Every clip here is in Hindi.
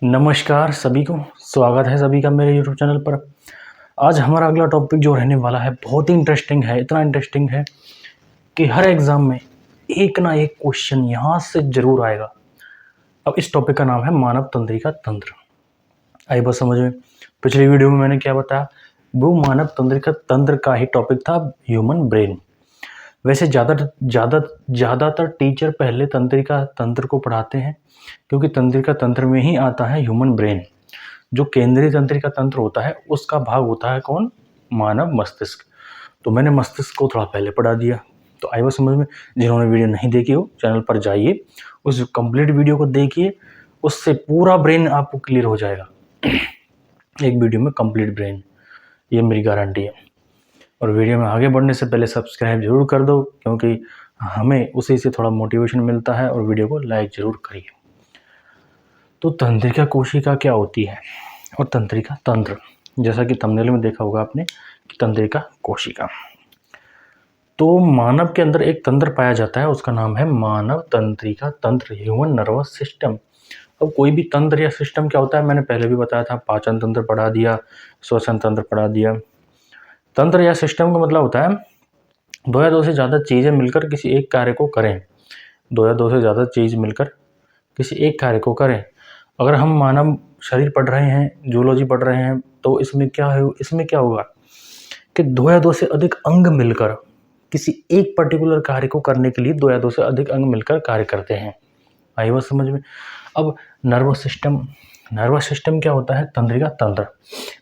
नमस्कार सभी को, स्वागत है सभी का मेरे यूट्यूब चैनल पर। आज हमारा अगला टॉपिक जो रहने वाला है बहुत ही इंटरेस्टिंग है। इतना इंटरेस्टिंग है कि हर एग्ज़ाम में एक ना एक क्वेश्चन यहाँ से ज़रूर आएगा। अब इस टॉपिक का नाम है मानव तंत्रिका तंत्र। आई बात समझ में? पिछली वीडियो में मैंने क्या बताया, वो मानव तंत्रिका तंत्र का ही टॉपिक था, ह्यूमन ब्रेन। वैसे ज़्यादातर टीचर पहले तंत्रिका तंत्र को पढ़ाते हैं, क्योंकि तंत्रिका तंत्र में ही आता है ह्यूमन ब्रेन। जो केंद्रीय तंत्रिका तंत्र होता है उसका भाग होता है कौन? मानव मस्तिष्क। तो मैंने मस्तिष्क को थोड़ा पहले पढ़ा दिया, तो आई बात समझ में? जिन्होंने वीडियो नहीं देखी हो चैनल पर जाइए, उस कंप्लीट वीडियो को देखिए, उससे पूरा ब्रेन आपको क्लियर हो जाएगा। एक वीडियो में कंप्लीट ब्रेन, ये मेरी गारंटी है। और वीडियो में आगे बढ़ने से पहले सब्सक्राइब जरूर कर दो, क्योंकि हमें उसी से थोड़ा मोटिवेशन मिलता है। और वीडियो को लाइक जरूर करिए। तो तंत्रिका कोशिका क्या होती है और तंत्रिका तंत्र, जैसा कि थंबनेल में देखा होगा आपने कि तंत्रिका कोशिका। तो मानव के अंदर एक तंत्र पाया जाता है, उसका नाम है मानव तंत्रिका तंत्र, ह्यूमन नर्वस सिस्टम। अब कोई भी तंत्र या सिस्टम क्या होता है मैंने पहले भी बताया था। पाचन तंत्र पढ़ा दिया, श्वसन तंत्र पढ़ा दिया। तंत्र या सिस्टम का मतलब होता है दो या दो से ज़्यादा चीज़ें मिलकर किसी एक कार्य को करें। दो या दो से ज़्यादा चीज़ मिलकर किसी एक कार्य को करें। अगर हम मानव शरीर पढ़ रहे हैं, जूलॉजी पढ़ रहे हैं, तो इसमें क्या होगा कि दो या दो से अधिक अंग मिलकर किसी एक पर्टिकुलर कार्य को करने के लिए दो या दो से अधिक अंग मिलकर कार्य करते हैं। आई बात समझ में? अब नर्वस सिस्टम क्या होता है? तंत्रिका तंत्र।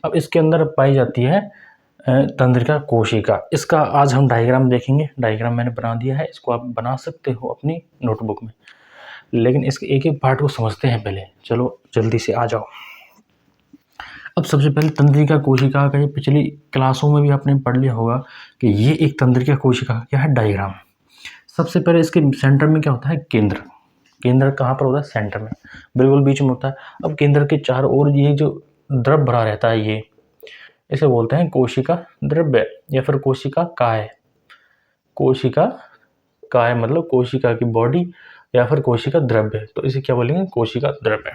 अब इसके अंदर पाई जाती है तंत्रिका कोशिका। इसका आज हम डायग्राम देखेंगे। डायग्राम मैंने बना दिया है, इसको आप बना सकते हो अपनी नोटबुक में, लेकिन इसके एक एक पार्ट को समझते हैं पहले। चलो जल्दी से आ जाओ। अब सबसे पहले तंत्रिका कोशिका का, ये पिछली क्लासों में भी आपने पढ़ लिया होगा कि ये एक तंत्रिका कोशिका क्या है, डायग्राम। सबसे पहले इसके सेंटर में क्या होता है? केंद्र कहाँ पर होता है? सेंटर में, बिल्कुल बीच में होता है। अब केंद्र के चारों ओर ये जो द्रव भरा रहता है, ये इसे बोलते हैं कोशिका द्रव्य या फिर कोशिका काय। कोशिका काय मतलब कोशिका की बॉडी या फिर कोशिका द्रव्य, तो इसे क्या बोलेंगे? कोशिका द्रव्य।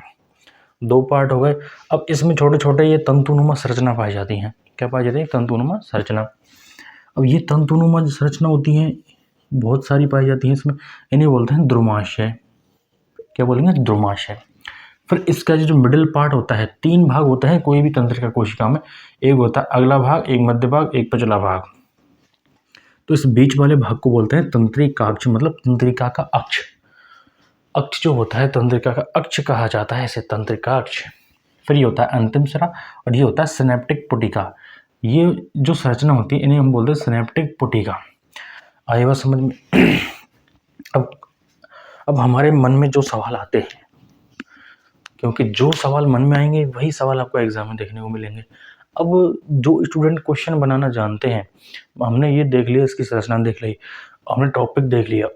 दो पार्ट हो गए। अब इसमें छोटे छोटे ये तंतुनुमा संरचना पाई जाती हैं। क्या पाई जाती है? तंतुनुमा संरचना। अब ये तंतुनुमा जो संरचना होती है बहुत सारी पाई जाती है इसमें, इन्हें बोलते हैं द्रुमाशय। क्या बोलेंगे? द्रुमाशय। फिर इसका जो मिडिल पार्ट होता है, तीन भाग होता है कोई भी तंत्रिका कोशिका में। एक होता है अगला भाग, एक मध्य भाग, एक पिछला भाग। तो इस बीच वाले भाग को बोलते हैं तंत्रिकाक्ष, मतलब तंत्रिका का अक्ष। अक्ष जो होता है तंत्रिका का अक्ष कहा जाता है इसे, तंत्रिकाक्ष। फिर ये होता है अंतिम सिरा और ये होता है सिनेप्टिक पुटिका। ये जो संरचना होती है इन्हें हम बोलते हैं सिनेप्टिक पुटिका। आई बात समझ में? अब हमारे मन में जो सवाल आते हैं, क्योंकि जो सवाल मन में आएंगे वही सवाल आपको एग्जाम में देखने को मिलेंगे। अब जो स्टूडेंट क्वेश्चन बनाना जानते हैं, हमने ये देख लिया, इसकी संरचना देख ली, हमने टॉपिक देख लिया।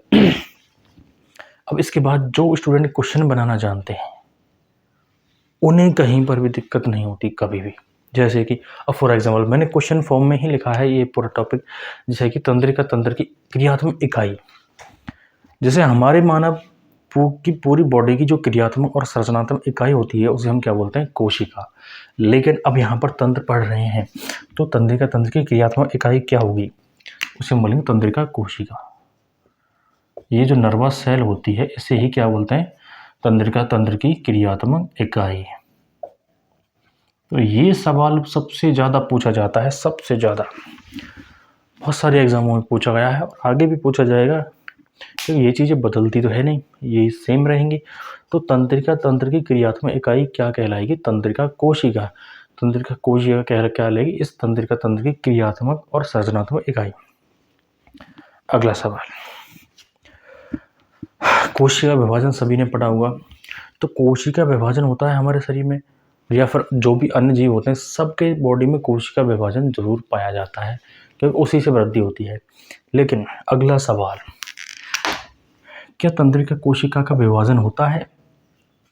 अब इसके बाद जो स्टूडेंट क्वेश्चन बनाना जानते हैं उन्हें कहीं पर भी दिक्कत नहीं होती कभी भी। जैसे कि अब फॉर एग्जाम्पल मैंने क्वेश्चन फॉर्म में ही लिखा है ये पूरा टॉपिक, जैसे कि तंत्रिका तंत्र की क्रियात्मक इकाई। जैसे हमारे मानव की पूरी बॉडी की जो क्रियात्मक और संरचनात्मक इकाई होती है उसे हम क्या बोलते हैं? कोशिका। लेकिन अब यहाँ पर तंत्र पढ़ रहे हैं, तो तंत्रिका तंत्र की क्रियात्मक इकाई क्या होगी? उसे हम बोलेंगे तंत्रिका कोशिका। ये जो नर्वस सेल होती है इसे ही क्या बोलते हैं? तंत्रिका तंत्र की क्रियात्मक इकाई। तो ये सवाल सबसे ज़्यादा पूछा जाता है, सबसे ज़्यादा। बहुत सारे एग्जामों में पूछा गया है और आगे भी पूछा जाएगा, क्योंकि ये चीज़ें बदलती तो है नहीं, ये सेम रहेंगी। तो तंत्रिका तंत्र की क्रियात्मक इकाई क्या कहलाएगी? तंत्रिका कोशिका। तंत्रिका कोशिका क्या कहलाएगी? इस तंत्रिका तंत्र की क्रियात्मक और संरचनात्मक इकाई। अगला सवाल, कोशिका विभाजन सभी ने पढ़ा होगा। तो कोशिका विभाजन होता है हमारे शरीर में, या फिर जो भी अन्य जीव होते हैं सबके बॉडी में कोशिका विभाजन जरूर पाया जाता है, क्योंकि उसी से वृद्धि होती है। लेकिन अगला सवाल, क्या तंत्रिका कोशिका का विभाजन होता है?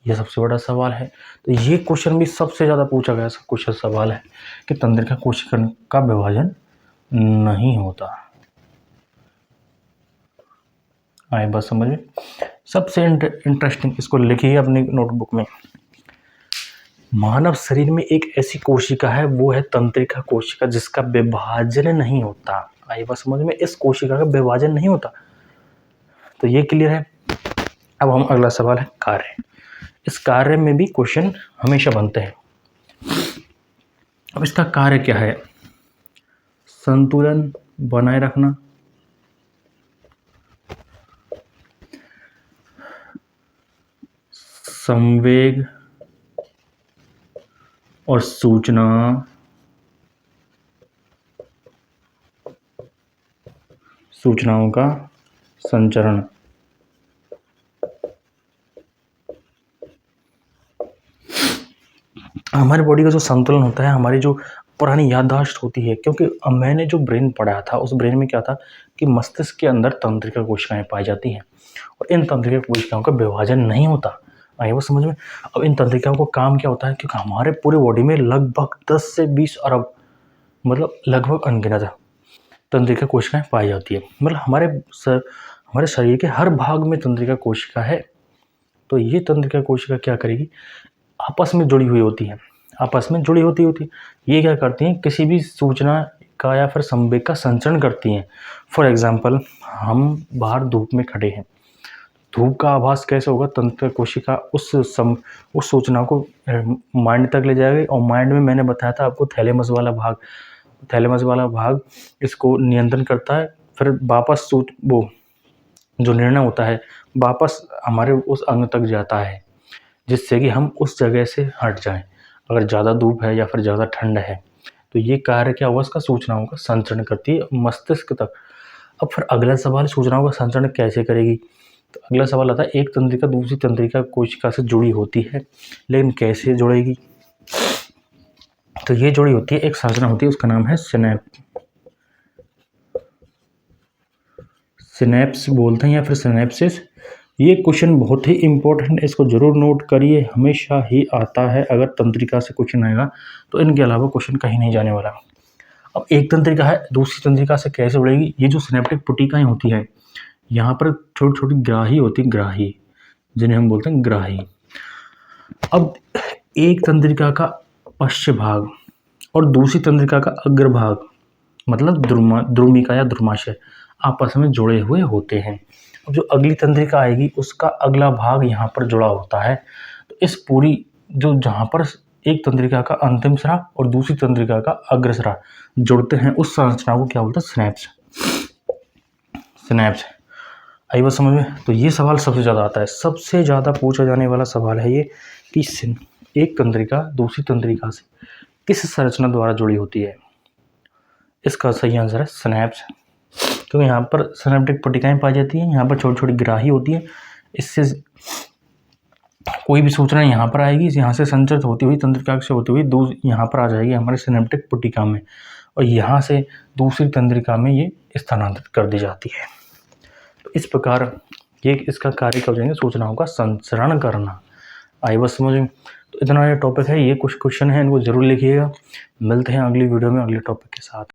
यह सबसे बड़ा सवाल है। तो ये क्वेश्चन भी सबसे ज़्यादा पूछा गया क्वेश्चन सवाल है कि तंत्रिका कोशिका का विभाजन नहीं होता। आए बात समझ में? सबसे इंटरेस्टिंग, इसको लिखिए अपनी नोटबुक में। मानव शरीर में एक ऐसी कोशिका है, वो है तंत्रिका कोशिका, जिसका विभाजन नहीं होता। आई बात समझ में? इस कोशिका का विभाजन नहीं होता। तो ये क्लियर है। अब हम अगला सवाल है कार्य। इस कार्य में भी क्वेश्चन हमेशा बनते हैं। अब इसका कार्य क्या है? संतुलन बनाए रखना, संवेग और सूचनाओं का संचरण। हमारी बॉडी का जो संतुलन होता है, हमारी जो पुरानी याददाश्त होती है, क्योंकि मैंने जो ब्रेन पढ़ा था, उस ब्रेन में क्या था कि मस्तिष्क के अंदर तंत्रिका कोशिकाएं पाई जाती हैं और इन तंत्रिका कोशिकाओं का विभाजन नहीं होता। आए वो समझ में? अब इन तंत्रिकाओं का काम क्या होता है? क्योंकि हमारे पूरे बॉडी में लगभग 10 से 20 अरब, मतलब लगभग अनगिनत तंत्रिका कोशिकाएं पाई जाती है। मतलब हमारे शरीर के हर भाग में तंत्रिका कोशिका है। तो ये तंत्रिका कोशिका क्या करेगी? आपस में जुड़ी हुई होती है, आपस में जुड़ी होती है। ये क्या करती हैं? किसी भी सूचना का या फिर संवेग का संचरण करती हैं। फॉर एग्जांपल, हम बाहर धूप में खड़े हैं, धूप का आभास कैसे होगा? तंत्रिका कोशिका उस सूचना को माइंड तक ले जाएगी और माइंड में मैंने बताया था आपको थैलेमस वाला भाग इसको नियंत्रण करता है। फिर वापस वो जो निर्णय होता है वापस हमारे उस अंग तक जाता है, जिससे कि हम उस जगह से हट जाएं। अगर ज़्यादा धूप है या फिर ज़्यादा ठंड है, तो ये कार्य क्या हुआ? इसका सूचनाओं का संचरण करती है मस्तिष्क तक। अब फिर अगला सवाल, सूचनाओं का संचरण कैसे करेगी? तो अगला सवाल आता है, एक तंत्रिका दूसरी तंत्रिका कोशिका से जुड़ी होती है, लेकिन कैसे जुड़ेगी? तो ये जुड़ी होती है, एक संरचना होती है, उसका नाम है सिनेप्स बोलते हैं या फिर सिनेप्सिस। ये क्वेश्चन बहुत ही इंपॉर्टेंट है, इसको जरूर नोट करिए, हमेशा ही आता है। अगर तंत्रिका से क्वेश्चन आएगा तो इनके अलावा क्वेश्चन कहीं नहीं जाने वाला। अब एक तंत्रिका है दूसरी तंत्रिका से कैसे जुड़ेगी? ये जो सिनेप्टिक पुटिकाएं होती हैं, यहाँ पर छोटी छोटी ग्राही होती, ग्राही जिन्हें हम बोलते हैं ग्राही। अब एक तंत्रिका का पश्च भाग और दूसरी तंत्रिका का अग्रभाग, मतलब द्रुमिका या द्रुमाशय, आपस में जुड़े हुए होते हैं। अब जो अगली तंत्रिका आएगी उसका अगला भाग यहाँ पर जुड़ा होता है। तो इस पूरी जो जहाँ पर एक तंत्रिका का अंतिम सिरा और दूसरी तंत्रिका का अग्र सिरा जुड़ते हैं, उस संरचना को क्या बोलते हैं? सिनेप्स। आई बात समझ में? तो ये सवाल सबसे ज़्यादा आता है, सबसे ज़्यादा पूछा जाने वाला सवाल है ये कि एक तंत्रिका दूसरी तंत्रिका से किस संरचना द्वारा जुड़ी होती है? इसका सही आंसर है सिनेप्स, क्योंकि यहाँ पर सिनेप्टिक पुटिकाएं पाई जाती हैं, यहाँ पर छोटी छोटी ग्राही होती है। इससे कोई भी सूचना यहाँ पर आएगी, यहाँ से संचरित होती हुई तंत्रिका से होती हुई यहाँ पर आ जाएगी हमारे सिनेप्टिक पुटिका में, और यहाँ से दूसरी तंत्रिका में ये स्थानांतरित कर दी जाती है। तो इस प्रकार ये इसका कार्य क्या हो जाएंगे? सूचनाओं का संचरण करना। आई बस समझ में? तो इतना ये टॉपिक है, ये कुछ क्वेश्चन है, इनको जरूर लिखिएगा। मिलते हैं अगली वीडियो में अगले टॉपिक के साथ।